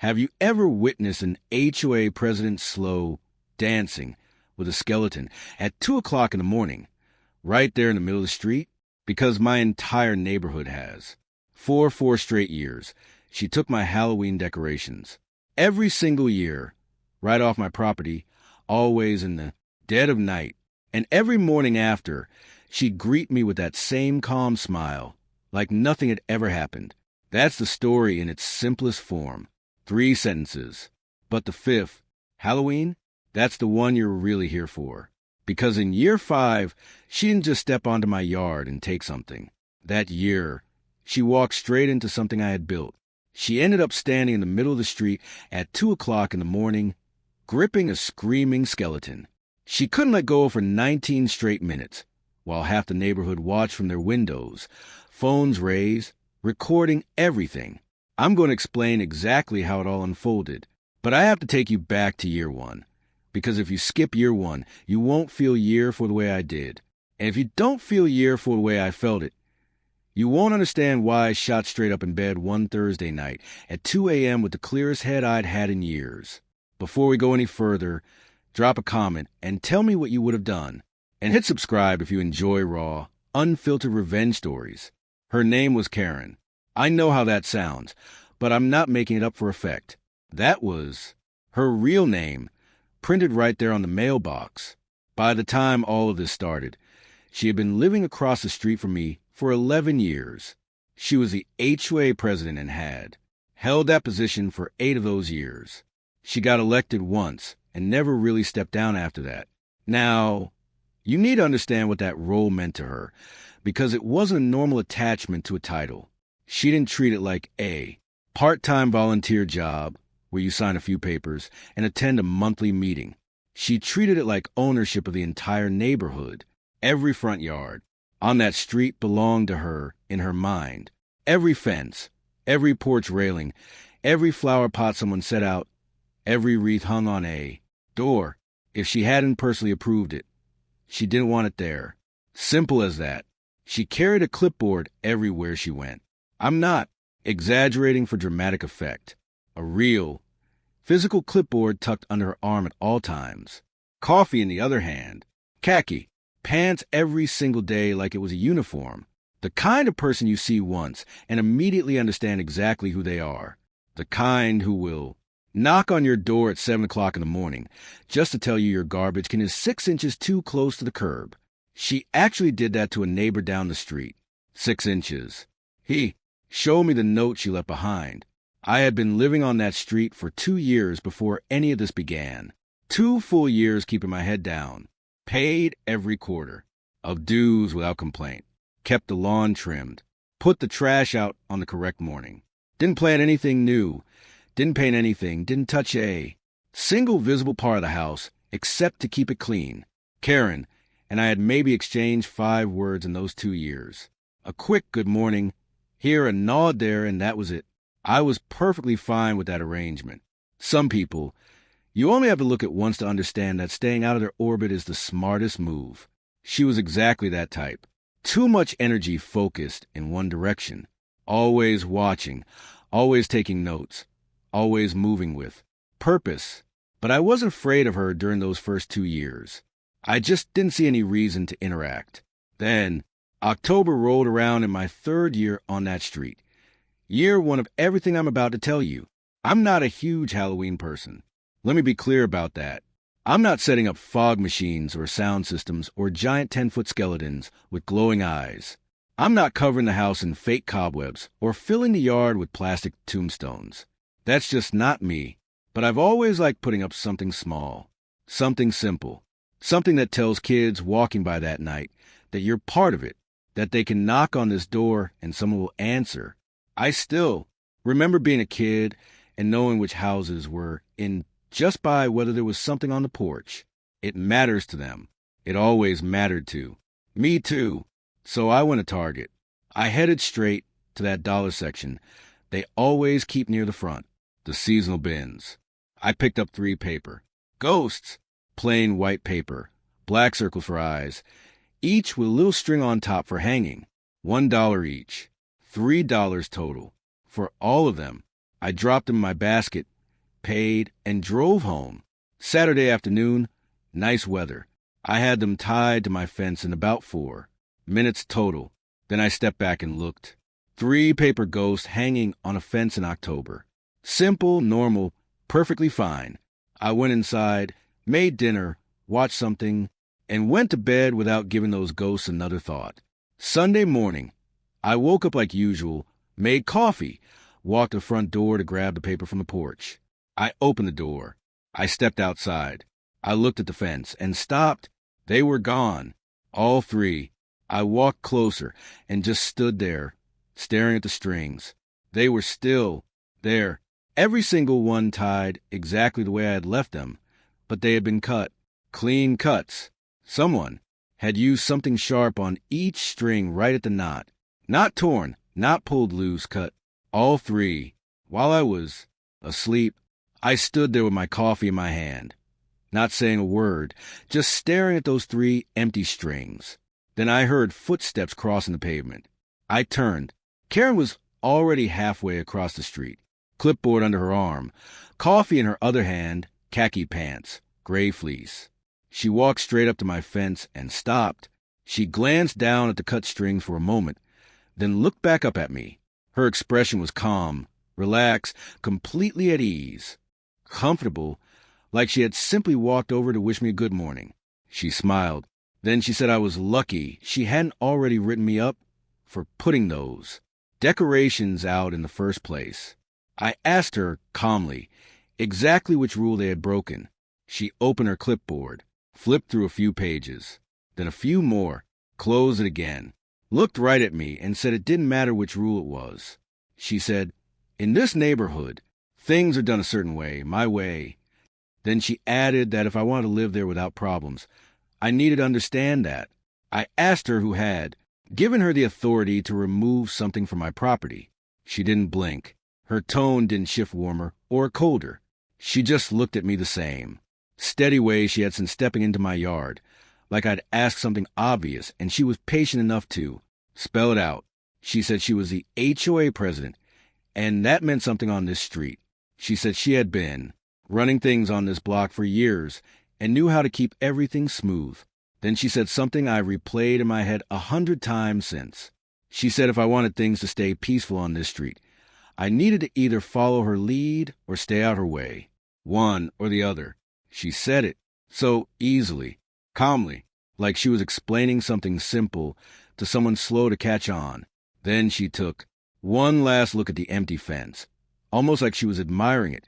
Have you ever witnessed an HOA president slow dancing with a skeleton at 2 o'clock in the morning, right there in the middle of the street? Because my entire neighborhood has. For 4 straight years, she took my Halloween decorations. Every single year, right off my property, always in the dead of night. And every morning after, she'd greet me with that same calm smile, like nothing had ever happened. That's the story in its simplest form. 3 sentences. But the 5th, Halloween, that's the one you're really here for. Because in year 5, she didn't just step onto my yard and take something. That year, she walked straight into something I had built. She ended up standing in the middle of the street at 2 o'clock in the morning, gripping a screaming skeleton. She couldn't let go for 19 straight minutes, while half the neighborhood watched from their windows, phones raised, recording everything. I'm going to explain exactly how it all unfolded, but I have to take you back to year 1, because if you skip year 1, you won't feel year 4 the way I did. And if you don't feel year 4 the way I felt it, you won't understand why I shot straight up in bed one Thursday night at 2 a.m. with the clearest head I'd had in years. Before we go any further, drop a comment and tell me what you would have done. And hit subscribe if you enjoy raw, unfiltered revenge stories. Her name was Karen. I know how that sounds, but I'm not making it up for effect. That was her real name, printed right there on the mailbox. By the time all of this started, she had been living across the street from me for 11 years. She was the HOA president and had held that position for 8 of those years. She got elected once and never really stepped down after that. Now, you need to understand what that role meant to her, because it wasn't a normal attachment to a title. She didn't treat it like a part-time volunteer job where you sign a few papers and attend a monthly meeting. She treated it like ownership of the entire neighborhood. Every front yard on that street belonged to her in her mind. Every fence, every porch railing, every flower pot someone set out, every wreath hung on a door, if she hadn't personally approved it. She didn't want it there. Simple as that. She carried a clipboard everywhere she went. I'm not exaggerating for dramatic effect. A real, physical clipboard tucked under her arm at all times. Coffee in the other hand. Khaki. Pants every single day like it was a uniform. The kind of person you see once and immediately understand exactly who they are. The kind who will knock on your door at 7 o'clock in the morning just to tell you your garbage can is 6 inches too close to the curb. She actually did that to a neighbor down the street. 6 inches. He showed me the note she left behind. I had been living on that street for 2 years before any of this began. 2 full years keeping my head down. Paid every quarter. Of dues without complaint. Kept the lawn trimmed. Put the trash out on the correct morning. Didn't plant anything new. Didn't paint anything. Didn't touch a single visible part of the house except to keep it clean. Karen and I had maybe exchanged 5 words in those 2 years. A quick good morning, here, a nod there, and that was it. I was perfectly fine with that arrangement. Some people, you only have to look at once to understand that staying out of their orbit is the smartest move. She was exactly that type. Too much energy focused in one direction. Always watching, always taking notes, always moving with purpose. But I wasn't afraid of her during those first 2 years. I just didn't see any reason to interact. Then, October rolled around in my 3rd year on that street. Year 1 of everything I'm about to tell you. I'm not a huge Halloween person. Let me be clear about that. I'm not setting up fog machines or sound systems or giant 10-foot skeletons with glowing eyes. I'm not covering the house in fake cobwebs or filling the yard with plastic tombstones. That's just not me. But I've always liked putting up something small, something simple, something that tells kids walking by that night that you're part of it, that they can knock on this door and someone will answer. I still remember being a kid and knowing which houses were in just by whether there was something on the porch. It matters to them. It always mattered to me too. So I went to Target. I headed straight to that dollar section they always keep near the front, the seasonal bins. I picked up 3 paper. Ghosts, plain white paper, black circles for eyes, each with a little string on top for hanging. $1 each. $3 total for all of them. I dropped them in my basket, paid, and drove home. Saturday afternoon, nice weather. I had them tied to my fence in about 4 minutes total. Then I stepped back and looked. 3 paper ghosts hanging on a fence in October. Simple, normal, perfectly fine. I went inside, made dinner, watched something, and went to bed without giving those ghosts another thought. Sunday morning, I woke up like usual, made coffee, walked to the front door to grab the paper from the porch. I opened the door. I stepped outside. I looked at the fence and stopped. They were gone. All 3. I walked closer and just stood there, staring at the strings. They were still there. Every single one tied exactly the way I had left them, but they had been cut. Clean cuts. Someone had used something sharp on each string right at the knot. Not torn, not pulled loose, cut. All 3. While I was asleep, I stood there with my coffee in my hand, not saying a word, just staring at those 3 empty strings. Then I heard footsteps crossing the pavement. I turned. Karen was already halfway across the street, clipboard under her arm, coffee in her other hand, khaki pants, gray fleece. She walked straight up to my fence and stopped. She glanced down at the cut strings for a moment, then looked back up at me. Her expression was calm, relaxed, completely at ease, comfortable, like she had simply walked over to wish me a good morning. She smiled. Then she said I was lucky she hadn't already written me up for putting those decorations out in the first place. I asked her, calmly, exactly which rule they had broken. She opened her clipboard, flipped through a few pages, then a few more, closed it again, looked right at me, and said it didn't matter which rule it was. She said, in this neighborhood, things are done a certain way, my way. Then she added that if I wanted to live there without problems, I needed to understand that. I asked her who had given her the authority to remove something from my property. She didn't blink. Her tone didn't shift warmer or colder. She just looked at me the same steady way she had since stepping into my yard, like I'd asked something obvious, and she was patient enough to spell it out. She said she was the HOA president, and that meant something on this street. She said she had been running things on this block for years and knew how to keep everything smooth. Then she said something I replayed in my head 100 times since. She said if I wanted things to stay peaceful on this street, I needed to either follow her lead or stay out her way. One or the other. She said it so easily, calmly, like she was explaining something simple to someone slow to catch on. Then she took one last look at the empty fence, almost like she was admiring it,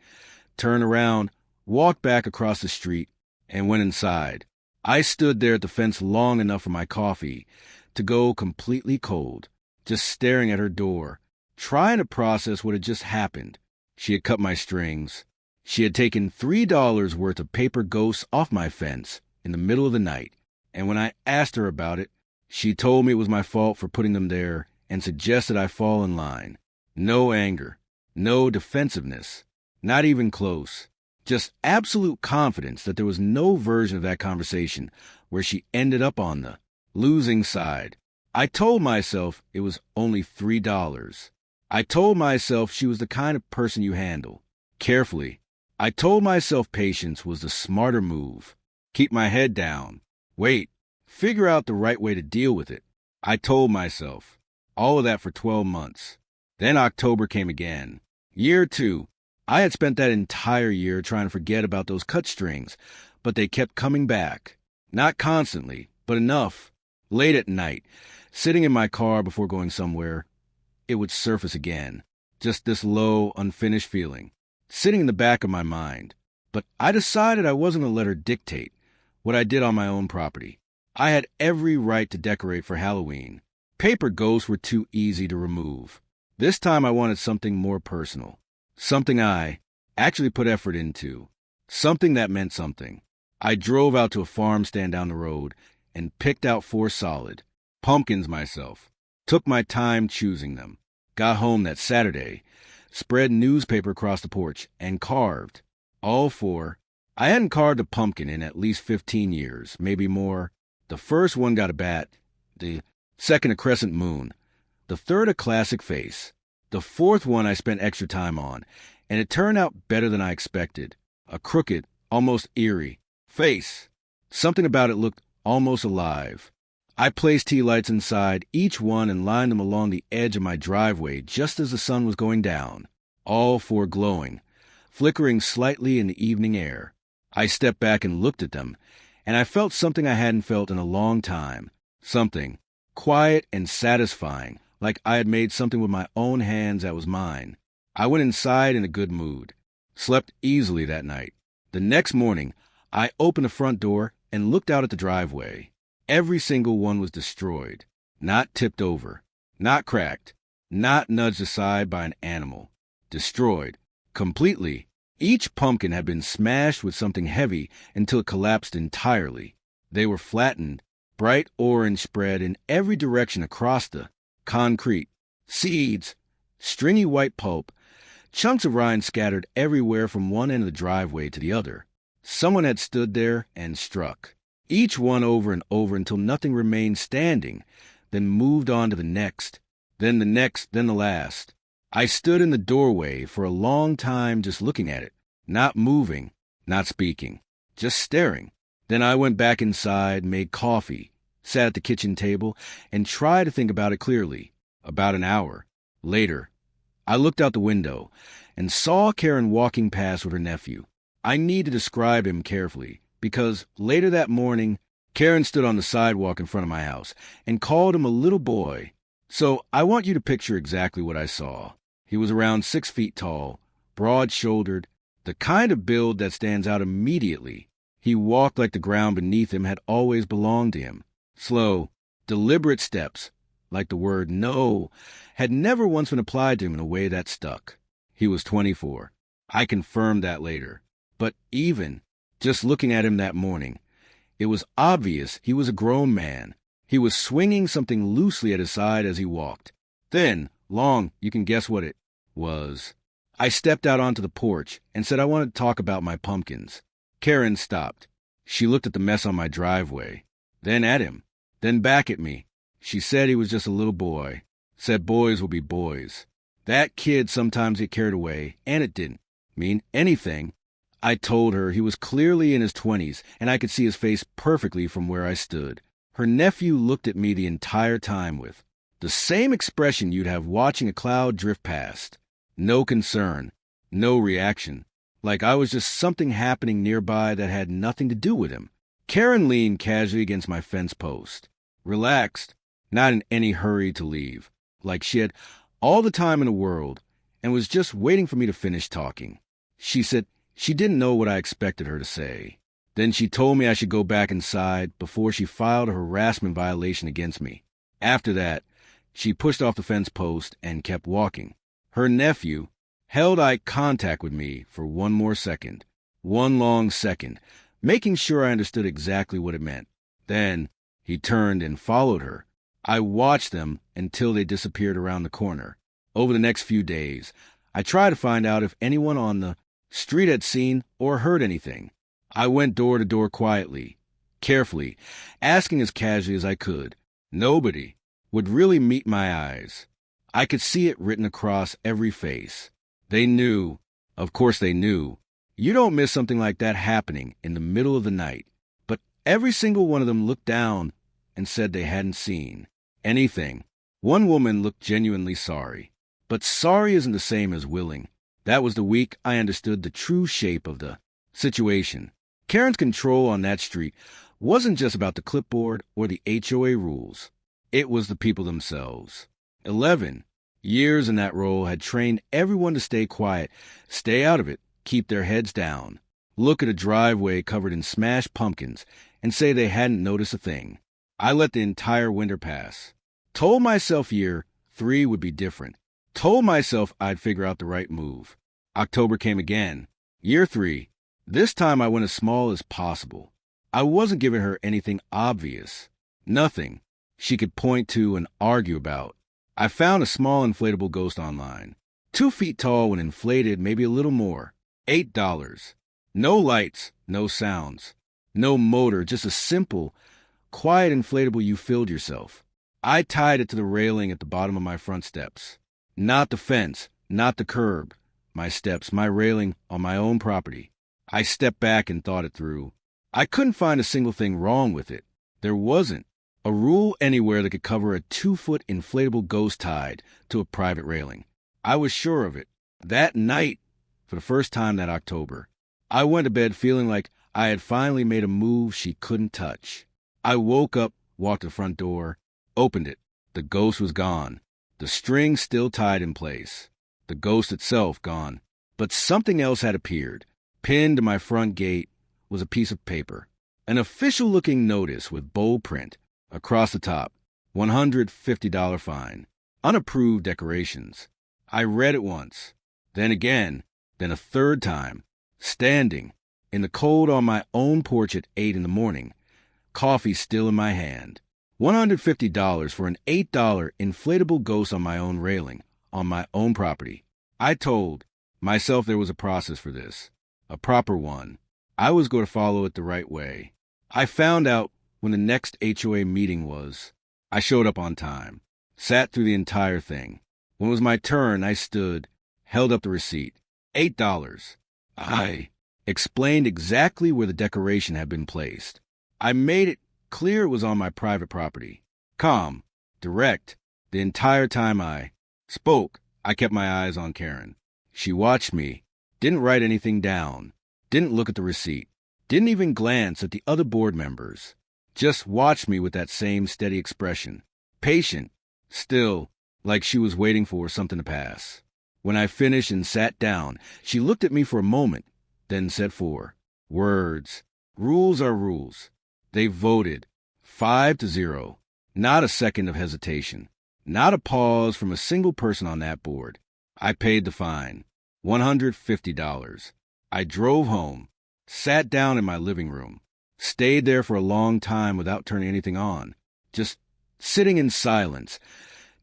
turned around, walked back across the street, and went inside. I stood there at the fence long enough for my coffee to go completely cold, just staring at her door, trying to process what had just happened. She had cut my strings. She had taken $3 worth of paper ghosts off my fence in the middle of the night, and when I asked her about it, she told me it was my fault for putting them there and suggested I fall in line. No anger, no defensiveness, not even close. Just absolute confidence that there was no version of that conversation where she ended up on the losing side. I told myself it was only $3. I told myself she was the kind of person you handle carefully. I told myself patience was the smarter move. Keep my head down. Wait. Figure out the right way to deal with it. I told myself. All of that for 12 months. Then October came again. Year 2. I had spent that entire year trying to forget about those cut strings, but they kept coming back. Not constantly, but enough. Late at night, sitting in my car before going somewhere, it would surface again. Just this low, unfinished feeling, sitting in the back of my mind. But I decided I wasn't going to let her dictate what I did on my own property. I had every right to decorate for Halloween. Paper ghosts were too easy to remove. This time I wanted something more personal. Something I actually put effort into. Something that meant something. I drove out to a farm stand down the road and picked out 4 solid pumpkins myself. Took my time choosing them. Got home that Saturday, spread newspaper across the porch, and carved. All 4. I hadn't carved a pumpkin in at least 15 years, maybe more. The first one got a bat. The second a crescent moon. The third a classic face. The fourth one I spent extra time on, and it turned out better than I expected. A crooked, almost eerie face. Something about it looked almost alive. I placed tea lights inside each one and lined them along the edge of my driveway just as the sun was going down, all four glowing, flickering slightly in the evening air. I stepped back and looked at them, and I felt something I hadn't felt in a long time. Something quiet and satisfying, like I had made something with my own hands that was mine. I went inside in a good mood. Slept easily that night. The next morning, I opened the front door and looked out at the driveway. Every single one was destroyed. Not tipped over. Not cracked. Not nudged aside by an animal. Destroyed. Completely. Each pumpkin had been smashed with something heavy until it collapsed entirely. They were flattened, bright orange spread in every direction across the concrete. Seeds. Stringy white pulp. Chunks of rind scattered everywhere from one end of the driveway to the other. Someone had stood there and struck. Each one over and over until nothing remained standing, then moved on to the next, then the next, then the last. I stood in the doorway for a long time just looking at it, not moving, not speaking, just staring. Then I went back inside, made coffee, sat at the kitchen table, and tried to think about it clearly. About an hour later, I looked out the window and saw Karen walking past with her nephew. I need to describe him carefully, because later that morning, Karen stood on the sidewalk in front of my house and called him a little boy. So I want you to picture exactly what I saw. He was around 6 feet tall, broad-shouldered, the kind of build that stands out immediately. He walked like the ground beneath him had always belonged to him. Slow, deliberate steps, like the word no, had never once been applied to him in a way that stuck. He was 24. I confirmed that later. But even just looking at him that morning, it was obvious he was a grown man. He was swinging something loosely at his side as he walked. Thin, long, you can guess what it was. I stepped out onto the porch and said I wanted to talk about my pumpkins. Karen stopped. She looked at the mess on my driveway, then at him, then back at me. She said he was just a little boy, said boys will be boys. That kid sometimes get carried away, and it didn't mean anything. I told her he was clearly in his 20s, and I could see his face perfectly from where I stood. Her nephew looked at me the entire time with the same expression you'd have watching a cloud drift past. No concern, no reaction, like I was just something happening nearby that had nothing to do with him. Karen leaned casually against my fence post, relaxed, not in any hurry to leave, like she had all the time in the world and was just waiting for me to finish talking. She said she didn't know what I expected her to say. Then she told me I should go back inside before she filed a harassment violation against me. After that, she pushed off the fence post and kept walking. Her nephew held eye contact with me for one more second, one long second, making sure I understood exactly what it meant. Then he turned and followed her. I watched them until they disappeared around the corner. Over the next few days, I tried to find out if anyone on the street had seen or heard anything. I went door to door quietly, carefully, asking as casually as I could. Nobody would really meet my eyes. I could see it written across every face. They knew, of course they knew, you don't miss something like that happening in the middle of the night. But every single one of them looked down and said they hadn't seen anything. One woman looked genuinely sorry. But sorry isn't the same as willing. That was the week I understood the true shape of the situation. Karen's control on that street wasn't just about the clipboard or the HOA rules. It was the people themselves. 11 years in that role had trained everyone to stay quiet, stay out of it, keep their heads down, look at a driveway covered in smashed pumpkins, and say they hadn't noticed a thing. I let the entire winter pass. Told myself year 3 would be different. Told myself I'd figure out the right move. October came again. Year 3. This time I went as small as possible. I wasn't giving her anything obvious. Nothing she could point to and argue about. I found a small inflatable ghost online. 2 feet tall when inflated, maybe a little more. $8. No lights, no sounds. No motor, just a simple, quiet inflatable you filled yourself. I tied it to the railing at the bottom of my front steps. Not the fence, not the curb, my steps, my railing on my own property. I stepped back and thought it through. I couldn't find a single thing wrong with it. There wasn't a rule anywhere that could cover a 2-foot inflatable ghost tied to a private railing. I was sure of it. That night, for the first time that October, I went to bed feeling like I had finally made a move she couldn't touch. I woke up, walked to the front door, opened it. The ghost was gone. The string still tied in place. The ghost itself gone. But something else had appeared. Pinned to my front gate was a piece of paper. An official-looking notice with bold print. Across the top, $150 fine. Unapproved decorations. I read it once. Then again. Then a third time. Standing. In the cold on my own porch at 8 in the morning. Coffee still in my hand. $150 for an $8 inflatable ghost on my own railing, on my own property. I told myself there was a process for this, a proper one. I was going to follow it the right way. I found out when the next HOA meeting was. I showed up on time, sat through the entire thing. When it was my turn, I stood, held up the receipt. $8. I explained exactly where the decoration had been placed. I made it clear it was on my private property. Calm, direct. The entire time I spoke, I kept my eyes on Karen. She watched me, didn't write anything down, didn't look at the receipt, didn't even glance at the other board members. Just watched me with that same steady expression. Patient, still, like she was waiting for something to pass. When I finished and sat down, she looked at me for a moment, then said 4 words. Rules are rules. They voted 5-0. Not a second of hesitation. Not a pause from a single person on that board. I paid the fine. $150. I drove home, sat down in my living room, stayed there for a long time without turning anything on, just sitting in silence,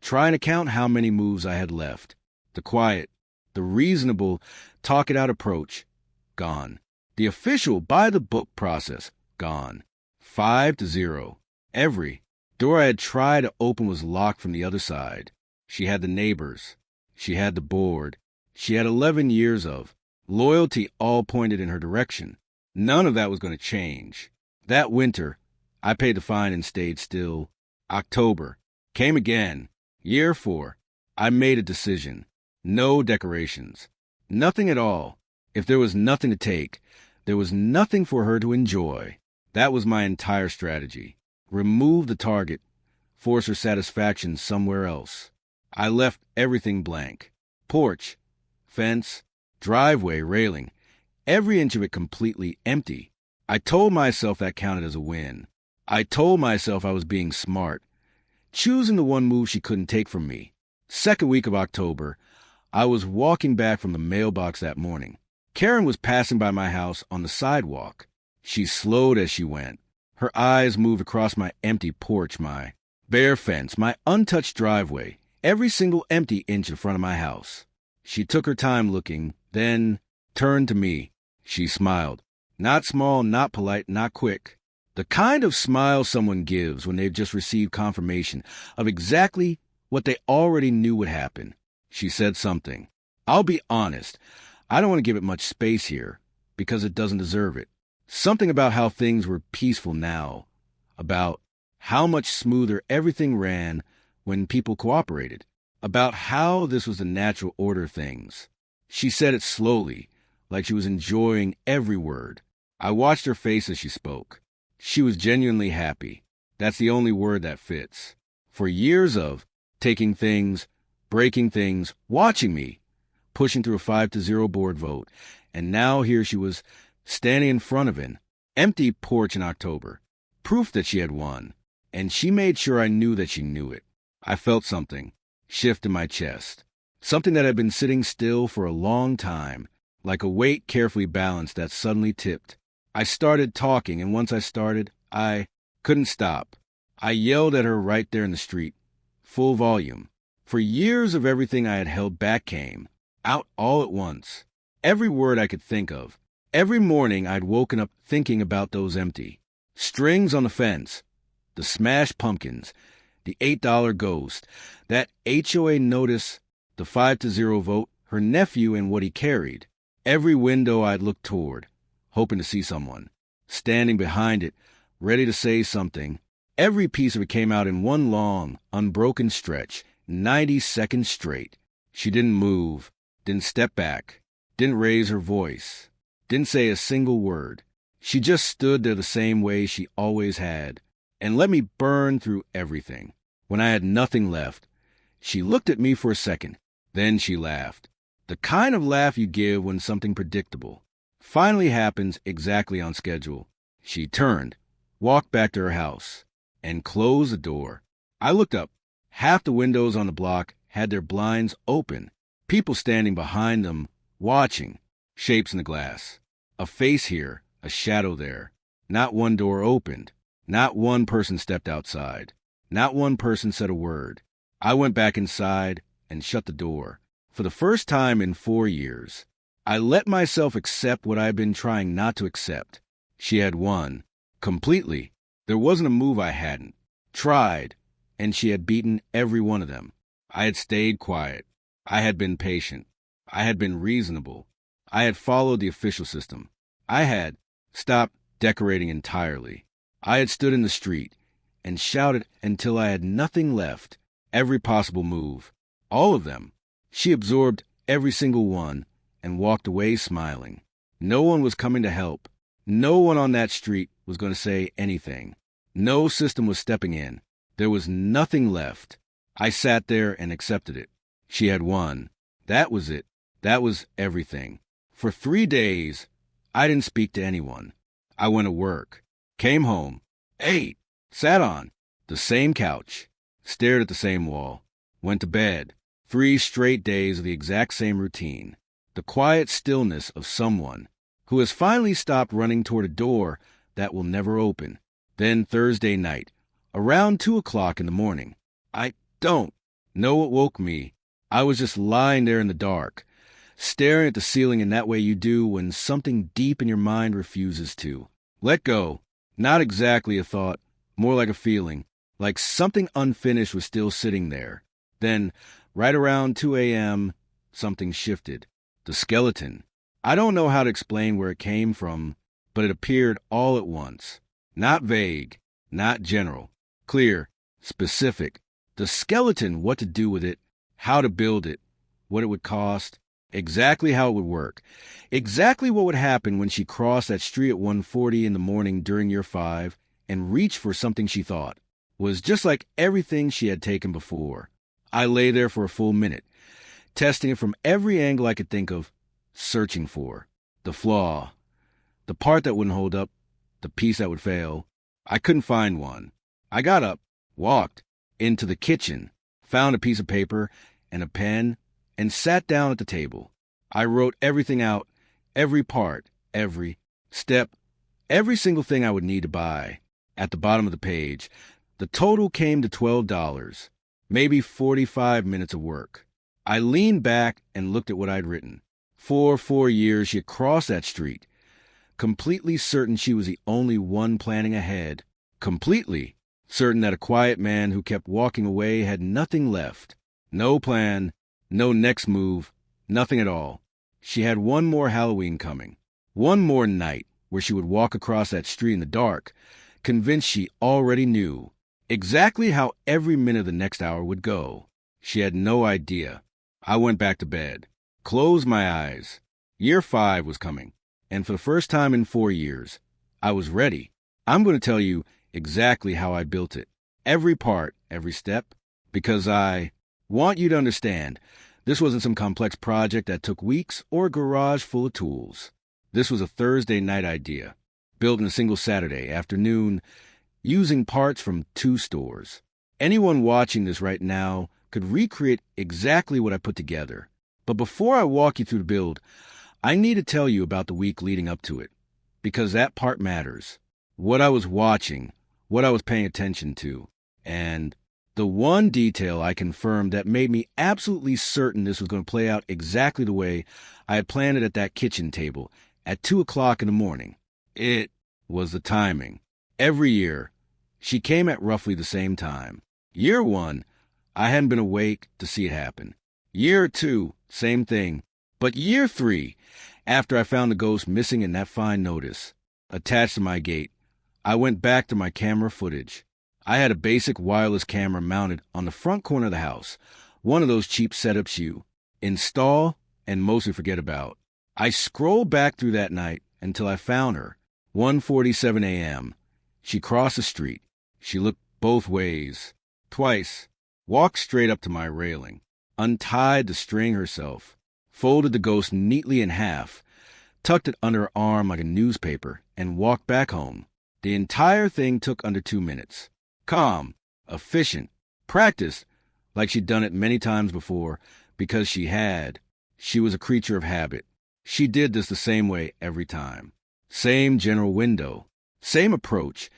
trying to count how many moves I had left. The quiet, the reasonable, talk-it-out approach, gone. The official, by-the-book process, gone. 5-0. Every door I had tried to open was locked from the other side. She had the neighbors. She had the board. She had 11 years of loyalty all pointed in her direction. None of that was going to change. That winter, I paid the fine and stayed still. October came again. Year 4. I made a decision. No decorations. Nothing at all. If there was nothing to take, there was nothing for her to enjoy. That was my entire strategy. Remove the target, force her satisfaction somewhere else. I left everything blank. Porch, fence, driveway, railing, every inch of it completely empty. I told myself that counted as a win. I told myself I was being smart, choosing the one move she couldn't take from me. Second week of October, I was walking back from the mailbox that morning. Karen was passing by my house on the sidewalk. She slowed as she went. Her eyes moved across my empty porch, my bare fence, my untouched driveway, every single empty inch in front of my house. She took her time looking, then turned to me. She smiled. Not small, not polite, not quick. The kind of smile someone gives when they've just received confirmation of exactly what they already knew would happen. She said something. I'll be honest, I don't want to give it much space here, because it doesn't deserve it. Something about how things were peaceful now, about how much smoother everything ran when people cooperated, about how this was the natural order of things. She said it slowly, like she was enjoying every word. I watched her face as she spoke. She was genuinely happy. That's the only word that fits. For years of taking things, breaking things, watching me, pushing through a 5-0 board vote, and now here she was standing in front of an empty porch in October, proof that she had won, and she made sure I knew that she knew it. I felt something shift in my chest, something that had been sitting still for a long time, like a weight carefully balanced that suddenly tipped. I started talking, and once I started, I couldn't stop. I yelled at her right there in the street, full volume. For years of everything I had held back came out all at once. Every word I could think of. Every morning I'd woken up thinking about those empty strings on the fence, the smashed pumpkins, the $8 ghost, that HOA notice the 5-0 vote, her nephew and what he carried. Every window I'd looked toward, hoping to see someone, standing behind it, ready to say something. Every piece of it came out in one long, unbroken stretch, 90 seconds straight. She didn't move, didn't step back, didn't raise her voice, didn't say a single word. She just stood there the same way she always had, and let me burn through everything. When I had nothing left, she looked at me for a second. Then she laughed. The kind of laugh you give when something predictable finally happens exactly on schedule. She turned, walked back to her house, and closed the door. I looked up. Half the windows on the block had their blinds open. People standing behind them, watching. Shapes in the glass. A face here, a shadow there. Not one door opened. Not one person stepped outside. Not one person said a word. I went back inside and shut the door. For the first time in 4 years, I let myself accept what I had been trying not to accept. She had won. Completely. There wasn't a move I hadn't tried, and she had beaten every one of them. I had stayed quiet. I had been patient. I had been reasonable. I had followed the official system. I had stopped decorating entirely. I had stood in the street and shouted until I had nothing left. Every possible move. All of them. She absorbed every single one and walked away smiling. No one was coming to help. No one on that street was going to say anything. No system was stepping in. There was nothing left. I sat there and accepted it. She had won. That was it. That was everything. For 3 days, I didn't speak to anyone. I went to work, came home, ate, sat on the same couch, stared at the same wall, went to bed. 3 straight days of the exact same routine. The quiet stillness of someone who has finally stopped running toward a door that will never open. Then Thursday night, around 2 o'clock in the morning, I don't know what woke me. I was just lying there in the dark, staring at the ceiling in that way you do when something deep in your mind refuses to let go. Not exactly a thought, more like a feeling, like something unfinished was still sitting there. Then, right around 2 a.m., something shifted. The skeleton. I don't know how to explain where it came from, but it appeared all at once. Not vague, not general. Clear, specific. The skeleton, what to do with it, how to build it, what it would cost, exactly how it would work, exactly what would happen when she crossed that street at 1:40 in the morning during year 5 and reached for something she thought was just like everything she had taken before. I lay there for a full minute, testing it from every angle I could think of, searching for the flaw, the part that wouldn't hold up, the piece that would fail. I couldn't find one. I got up, walked into the kitchen, found a piece of paper and a pen, and sat down at the table. I wrote everything out, every part, every step, every single thing I would need to buy. At the bottom of the page, the total came to $12, maybe 45 minutes of work. I leaned back and looked at what I'd written. For 4 years, she had crossed that street, completely certain she was the only one planning ahead, completely certain that a quiet man who kept walking away had nothing left. No plan, no next move, nothing at all. She had one more Halloween coming, one more night where she would walk across that street in the dark, convinced she already knew exactly how every minute of the next hour would go. She had no idea. I went back to bed, closed my eyes. Year 5 was coming, and for the first time in 4 years, I was ready. I'm going to tell you exactly how I built it, every part, every step, because I want you to understand this wasn't some complex project that took weeks or a garage full of tools. This was a Thursday night idea, built in a single Saturday afternoon, using parts from 2 stores. Anyone watching this right now could recreate exactly what I put together. But before I walk you through the build, I need to tell you about the week leading up to it, because that part matters. What I was watching, what I was paying attention to, and the one detail I confirmed that made me absolutely certain this was going to play out exactly the way I had planned it at that kitchen table at 2 o'clock in the morning. It was the timing. Every year, she came at roughly the same time. Year 1, I hadn't been awake to see it happen. Year 2, same thing. But year 3, after I found the ghost missing in that fine notice attached to my gate, I went back to my camera footage. I had a basic wireless camera mounted on the front corner of the house, one of those cheap setups you install and mostly forget about. I scrolled back through that night until I found her, 1:47 a.m. She crossed the street. She looked both ways, twice, walked straight up to my railing, untied the string herself, folded the ghost neatly in half, tucked it under her arm like a newspaper, and walked back home. The entire thing took under 2 minutes. Calm, efficient, practiced like she'd done it many times before because she had. She was a creature of habit. She did this the same way every time. Same general window, same approach,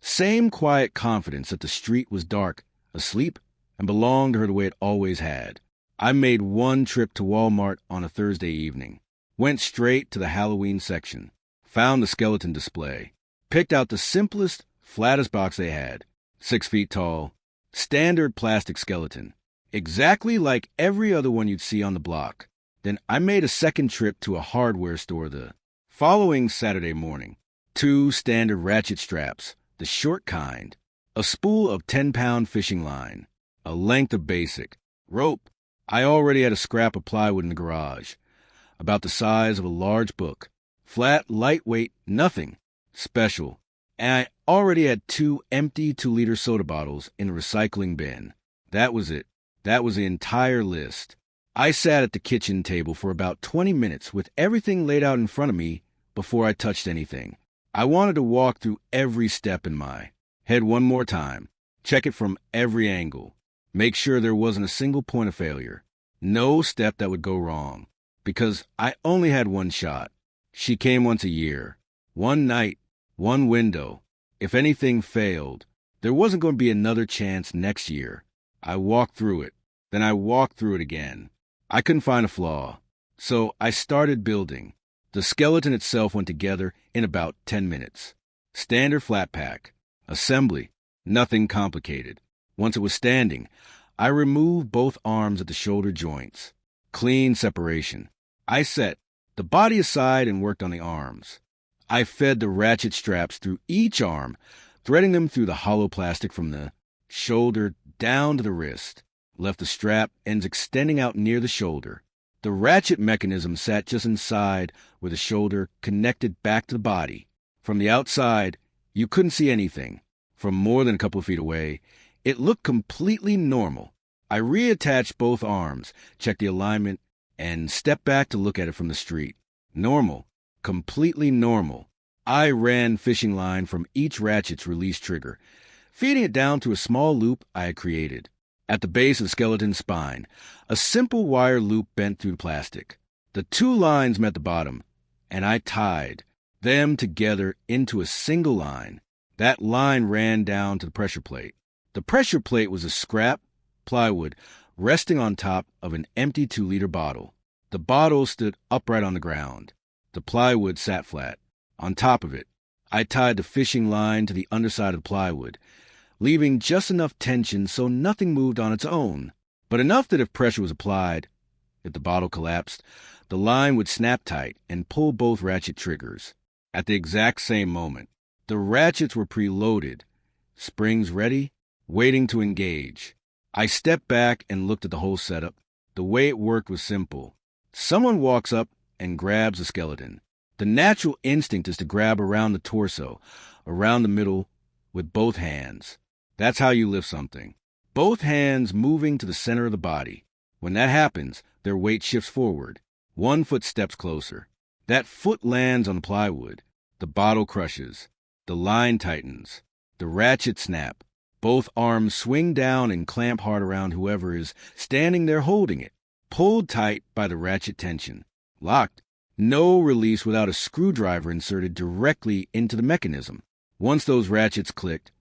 same quiet confidence that the street was dark, asleep, and belonged to her the way it always had. I made one trip to Walmart on a Thursday evening, went straight to the Halloween section, found the skeleton display, picked out the simplest, flattest box they had, 6 feet tall, standard plastic skeleton, exactly like every other one you'd see on the block. Then I made a second trip to a hardware store the following Saturday morning. 2 standard ratchet straps, the short kind, a spool of 10-pound fishing line, a length of basic, rope. I already had a scrap of plywood in the garage, about the size of a large book, flat, lightweight, nothing special, and I already had 2 empty 2-liter soda bottles in the recycling bin. That was it. That was the entire list. I sat at the kitchen table for about 20 minutes with everything laid out in front of me before I touched anything. I wanted to walk through every step in my head one more time, check it from every angle, make sure there wasn't a single point of failure, no step that would go wrong, because I only had one shot. She came once a year, one night, one window. If anything failed, there wasn't going to be another chance next year. I walked through it, then I walked through it again. I couldn't find a flaw, so I started building. The skeleton itself went together in about 10 minutes. Standard flat pack. Assembly. Nothing complicated. Once it was standing, I removed both arms at the shoulder joints. Clean separation. I set the body aside and worked on the arms. I fed the ratchet straps through each arm, threading them through the hollow plastic from the shoulder down to the wrist. Left the strap ends extending out near the shoulder. The ratchet mechanism sat just inside where the shoulder connected back to the body. From the outside, you couldn't see anything. From more than a couple of feet away, it looked completely normal. I reattached both arms, checked the alignment, and stepped back to look at it from the street. Normal. Completely normal. I ran fishing line from each ratchet's release trigger, feeding it down through a small loop I had created. At the base of the skeleton's spine, a simple wire loop bent through the plastic. The 2 lines met the bottom, and I tied them together into a single line. That line ran down to the pressure plate. The pressure plate was a scrap plywood resting on top of an empty 2-liter bottle. The bottle stood upright on the ground. The plywood sat flat. On top of it, I tied the fishing line to the underside of the plywood, leaving just enough tension so nothing moved on its own, but enough that if pressure was applied, if the bottle collapsed, the line would snap tight and pull both ratchet triggers. At the exact same moment, the ratchets were preloaded, springs ready, waiting to engage. I stepped back and looked at the whole setup. The way it worked was simple. Someone walks up and grabs the skeleton. The natural instinct is to grab around the torso, around the middle, with both hands. That's how you lift something. Both hands moving to the center of the body. When that happens, their weight shifts forward. 1 foot steps closer. That foot lands on the plywood. The bottle crushes. The line tightens. The ratchet snap. Both arms swing down and clamp hard around whoever is standing there holding it. Pulled tight by the ratchet tension. Locked. No release without a screwdriver inserted directly into the mechanism. Once those ratchets clicked,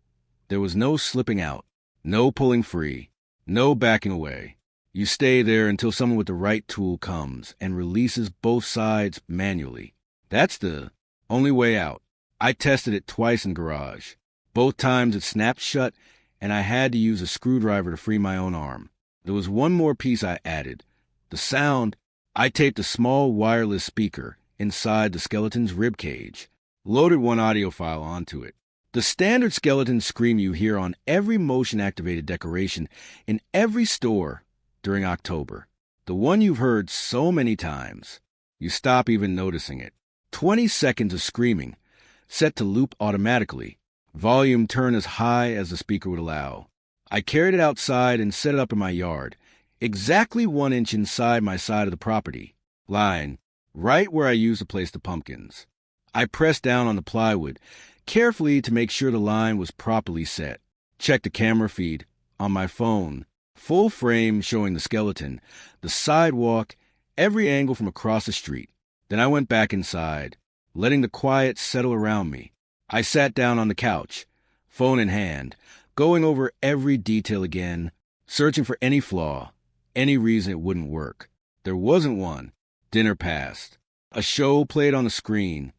there was no slipping out, no pulling free, no backing away. You stay there until someone with the right tool comes and releases both sides manually. That's the only way out. I tested it twice in garage. Both times it snapped shut, and I had to use a screwdriver to free my own arm. There was one more piece I added, The sound, I taped a small wireless speaker inside the skeleton's rib cage, loaded one audio file onto it. The standard skeleton scream you hear on every motion-activated decoration in every store during October. The one you've heard so many times, you stop even noticing it. 20 seconds of screaming, set to loop automatically, volume turned as high as the speaker would allow. I carried it outside and set it up in my yard, exactly 1 inch inside my side of the property line, right where I used to place the pumpkins. I pressed down on the plywood, carefully to make sure the line was properly set. Checked the camera feed on my phone, full frame showing the skeleton, the sidewalk, every angle from across the street. Then I went back inside, letting the quiet settle around me. I sat down on the couch, phone in hand, going over every detail again, searching for any flaw, any reason it wouldn't work. There wasn't one. Dinner passed. A show played on the screen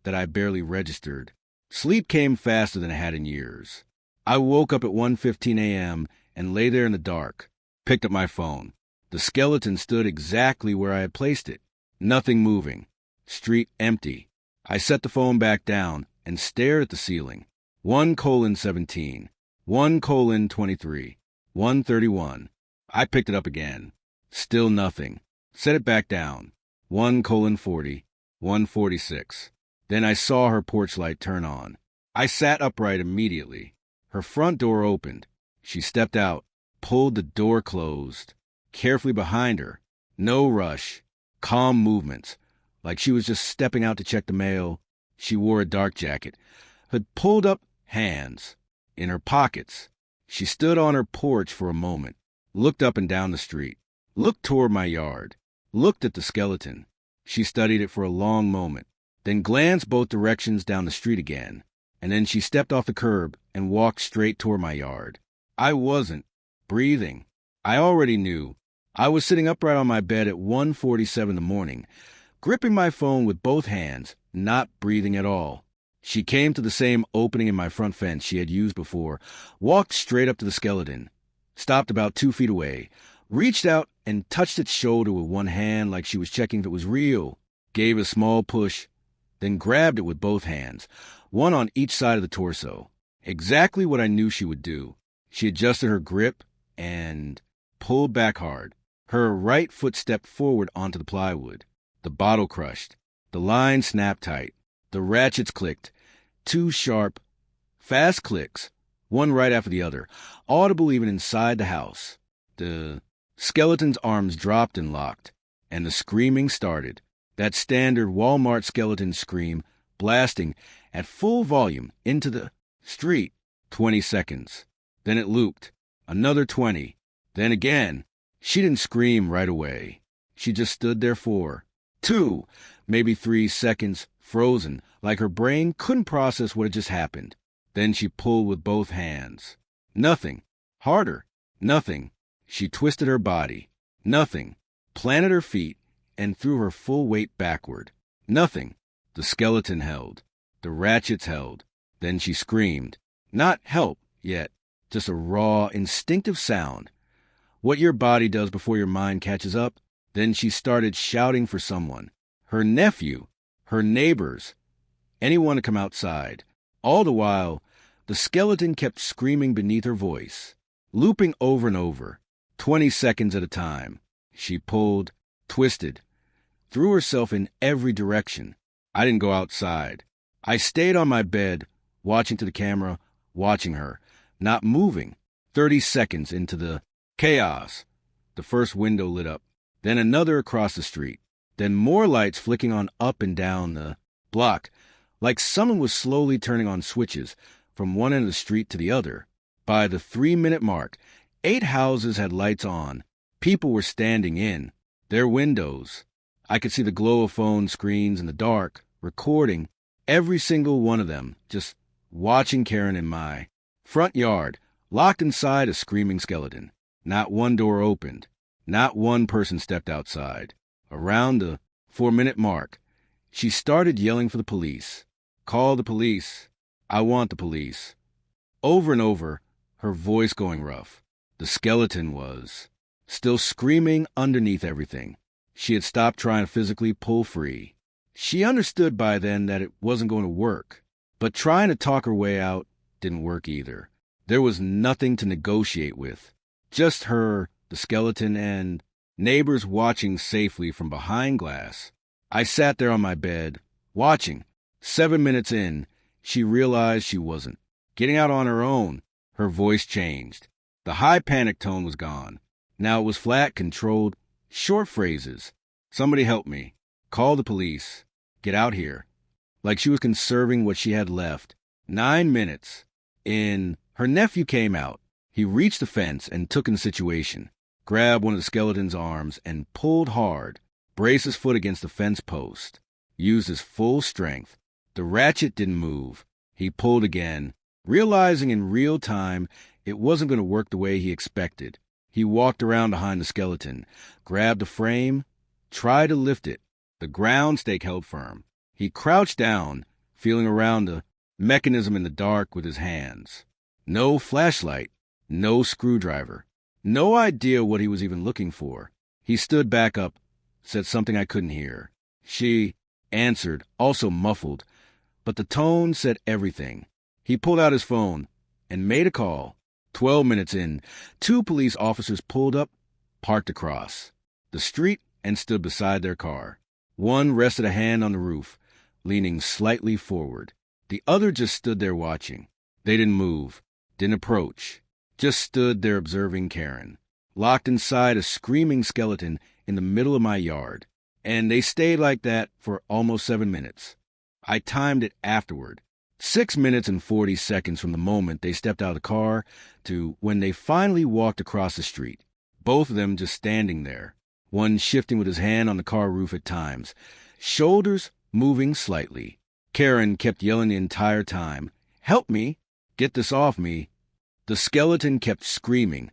that I barely registered. Sleep came faster than I had in years. I woke up at 1:15 a.m. and lay there in the dark. Picked up my phone. The skeleton stood exactly where I had placed it. Nothing moving. Street empty. I set the phone back down and stared at the ceiling. 1:17. 1:23. 1:31. I picked it up again. Still nothing. Set it back down. 1:40. 1:46. Then I saw her porch light turn on. I sat upright immediately. Her front door opened. She stepped out, pulled the door closed, carefully behind her. No rush. Calm movements, like she was just stepping out to check the mail. She wore a dark jacket, had pulled up hands in her pockets. She stood on her porch for a moment, looked up and down the street, looked toward my yard, looked at the skeleton. She studied it for a long moment, then glanced both directions down the street again, and then she stepped off the curb and walked straight toward my yard. I wasn't breathing. I already knew. I was sitting upright on my bed at 1:47 in the morning, gripping my phone with both hands, not breathing at all. She came to the same opening in my front fence she had used before, walked straight up to the skeleton, stopped about 2 feet away, reached out and touched its shoulder with one hand like she was checking if it was real, gave a small push, then grabbed it with both hands, one on each side of the torso. Exactly what I knew she would do. She adjusted her grip and pulled back hard. Her right foot stepped forward onto the plywood. The bottle crushed. The line snapped tight. The ratchets clicked. 2 sharp, fast clicks, one right after the other, audible even inside the house. The skeleton's arms dropped and locked, and the screaming started. That standard Walmart skeleton scream, blasting at full volume into the street. 20 seconds. Then it looped. Another 20. Then again. She didn't scream right away. She just stood there for 2, maybe 3 seconds, frozen, like her brain couldn't process what had just happened. Then she pulled with both hands. Nothing. Harder. Nothing. She twisted her body. Nothing. Planted her feet and threw her full weight backward. Nothing. The skeleton held. The ratchets held. Then she screamed. Not help yet, just a raw, instinctive sound. What your body does before your mind catches up. Then she started shouting for someone. Her nephew, her neighbors, anyone to come outside. All the while, the skeleton kept screaming beneath her voice, looping over and over, 20 seconds at a time. She pulled, twisted, threw herself in every direction. I didn't go outside. I stayed on my bed, watching to the camera, watching her, not moving. 30 seconds into the chaos. The first window lit up, then another across the street, then more lights flicking on up and down the block, like someone was slowly turning on switches from one end of the street to the other. By the 3-minute mark, 8 houses had lights on. People were standing in their windows. I could see the glow of phone screens in the dark, recording every single one of them, just watching Karen in my front yard, locked inside a screaming skeleton. Not one door opened. Not one person stepped outside. Around the 4-minute mark, she started yelling for the police. Call the police. I want the police. Over and over, her voice going rough. The skeleton was still screaming underneath everything. She had stopped trying to physically pull free. She understood by then that it wasn't going to work, but trying to talk her way out didn't work either. There was nothing to negotiate with. Just her, the skeleton, and neighbors watching safely from behind glass. I sat there on my bed, watching. 7 minutes in, she realized she wasn't getting out on her own. Her voice changed. The high panic tone was gone. Now it was flat, controlled, short phrases. Somebody help me. Call the police. Get out here. Like she was conserving what she had left. 9 minutes in, her nephew came out. He reached the fence and took in the situation, grabbed one of the skeleton's arms and pulled hard, braced his foot against the fence post, used his full strength. The ratchet didn't move. He pulled again, realizing in real time it wasn't going to work the way he expected. He walked around behind the skeleton, grabbed the frame, tried to lift it. The ground stake held firm. He crouched down, feeling around the mechanism in the dark with his hands. No flashlight, no screwdriver, no idea what he was even looking for. He stood back up, said something I couldn't hear. She answered, also muffled, but the tone said everything. He pulled out his phone and made a call. 12 minutes in, 2 police officers pulled up, parked across the street, and stood beside their car. One rested a hand on the roof, leaning slightly forward. The other just stood there watching. They didn't move, didn't approach, just stood there observing Karen, locked inside a screaming skeleton in the middle of my yard. And they stayed like that for almost 7 minutes. I timed it afterward. 6 minutes and 40 seconds from the moment they stepped out of the car to when they finally walked across the street. Both of them just standing there, one shifting with his hand on the car roof at times, shoulders moving slightly. Karen kept yelling the entire time, "Help me! Get this off me!" The skeleton kept screaming,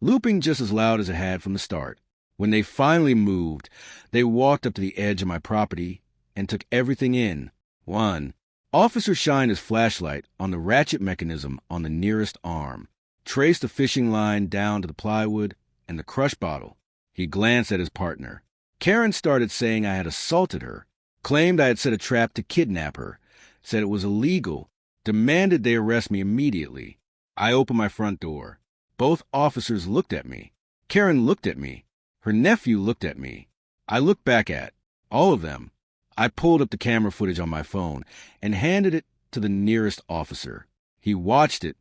looping just as loud as it had from the start. When they finally moved, they walked up to the edge of my property and took everything in. One officer shined his flashlight on the ratchet mechanism on the nearest arm, traced the fishing line down to the plywood and the crush bottle. He glanced at his partner. Karen started saying I had assaulted her, claimed I had set a trap to kidnap her, said it was illegal, demanded they arrest me immediately. I opened my front door. Both officers looked at me. Karen looked at me. Her nephew looked at me. I looked back at all of them. I pulled up the camera footage on my phone and handed it to the nearest officer. He watched it,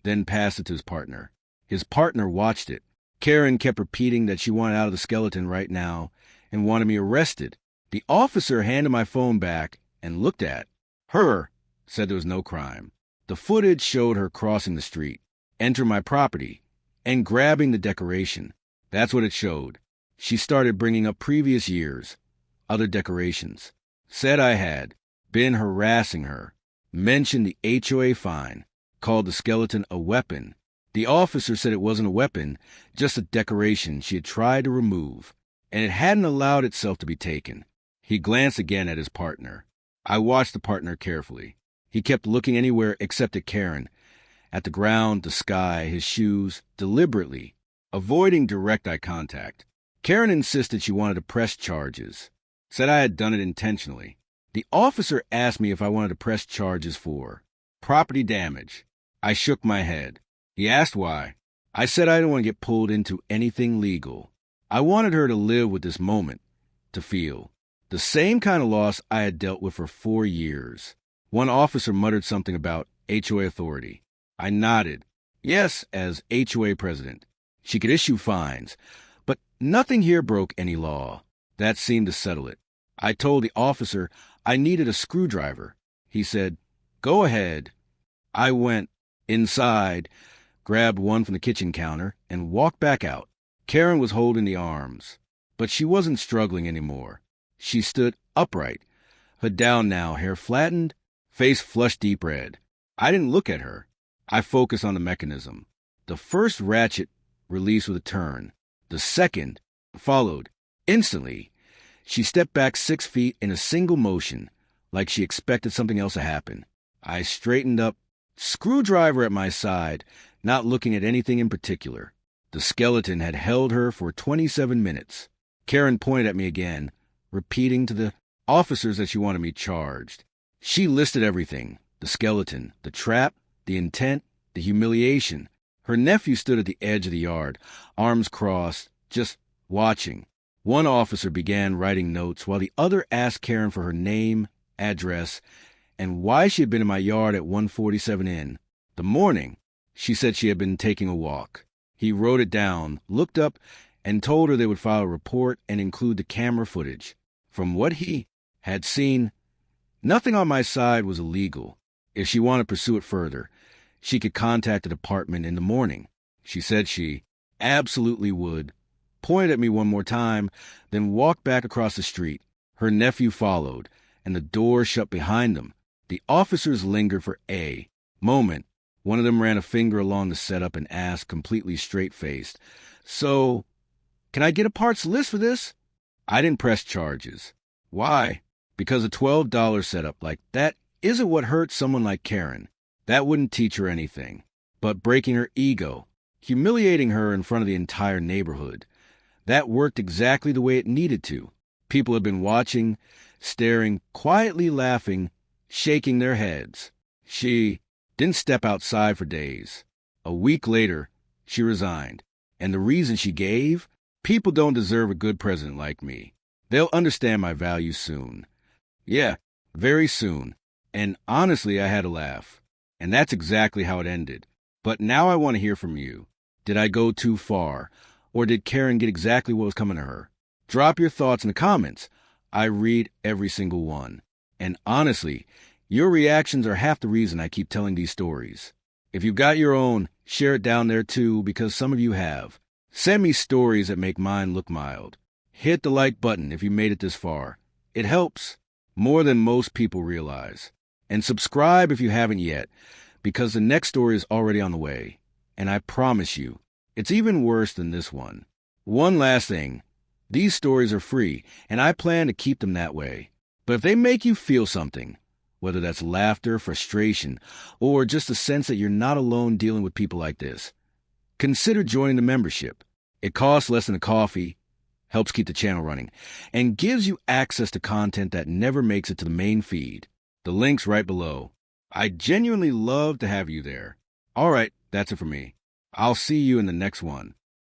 then passed it to his partner. His partner watched it. Karen kept repeating that she wanted out of the skeleton right now and wanted me arrested. The officer handed my phone back and looked at her, said there was no crime. The footage showed her crossing the street, entering my property, and grabbing the decoration. That's what it showed. She started bringing up previous years, other decorations, said I had been harassing her, mentioned the HOA fine, called the skeleton a weapon. The officer said it wasn't a weapon, just a decoration she had tried to remove, and it hadn't allowed itself to be taken. He glanced again at his partner. I watched the partner carefully. He kept looking anywhere except at Karen, at the ground, the sky, his shoes, deliberately, avoiding direct eye contact. Karen insisted she wanted to press charges, said I had done it intentionally. The officer asked me if I wanted to press charges for property damage. I shook my head. He asked why. I said I didn't want to get pulled into anything legal. I wanted her to live with this moment, to feel the same kind of loss I had dealt with for 4 years. One officer muttered something about HOA authority. I nodded. Yes, as HOA president. She could issue fines, but nothing here broke any law. That seemed to settle it. I told the officer I needed a screwdriver. He said, "Go ahead." I went inside, grabbed one from the kitchen counter, and walked back out. Karen was holding the arms, but she wasn't struggling anymore. She stood upright, hood down now, hair flattened, face flushed deep red. I didn't look at her. I focused on the mechanism. The first ratchet released with a turn. The second followed. Instantly, she stepped back 6 feet in a single motion, like she expected something else to happen. I straightened up, screwdriver at my side, not looking at anything in particular. The skeleton had held her for 27 minutes. Karen pointed at me again, repeating to the officers that she wanted me charged. She listed everything: the skeleton, the trap, the intent, the humiliation. Her nephew stood at the edge of the yard, arms crossed, just watching. One officer began writing notes while the other asked Karen for her name, address, and why she had been in my yard at 147 Inn. The morning, she said she had been taking a walk. He wrote it down, looked up, and told her they would file a report and include the camera footage. From what he had seen, nothing on my side was illegal. If she wanted to pursue it further, she could contact the department in the morning. She said she absolutely would, pointed at me one more time, then walked back across the street. Her nephew followed, and the door shut behind them. The officers lingered for a moment. One of them ran a finger along the setup and asked, completely straight-faced, "So, can I get a parts list for this?" I didn't press charges. Why? Because a $12 setup like that isn't what hurts someone like Karen. That wouldn't teach her anything. But breaking her ego, humiliating her in front of the entire neighborhood, that worked exactly the way it needed to. People had been watching, staring, quietly laughing, shaking their heads. She didn't step outside for days. A week later, she resigned. And the reason she gave? People don't deserve a good president like me. They'll understand my value soon. Yeah, very soon. And honestly, I had a laugh. And that's exactly how it ended. But now I want to hear from you. Did I go too far? Or did Karen get exactly what was coming to her? Drop your thoughts in the comments. I read every single one. And honestly, your reactions are half the reason I keep telling these stories. If you've got your own, share it down there too, because some of you have. Send me stories that make mine look mild. Hit the like button if you made it this far. It helps more than most people realize. And subscribe if you haven't yet, because the next story is already on the way. And I promise you, it's even worse than this one. One last thing. These stories are free, and I plan to keep them that way. But if they make you feel something, whether that's laughter, frustration, or just a sense that you're not alone dealing with people like this, consider joining the membership. It costs less than a coffee, helps keep the channel running, and gives you access to content that never makes it to the main feed. The link's right below. I'd genuinely love to have you there. All right, that's it for me. I'll see you in the next one.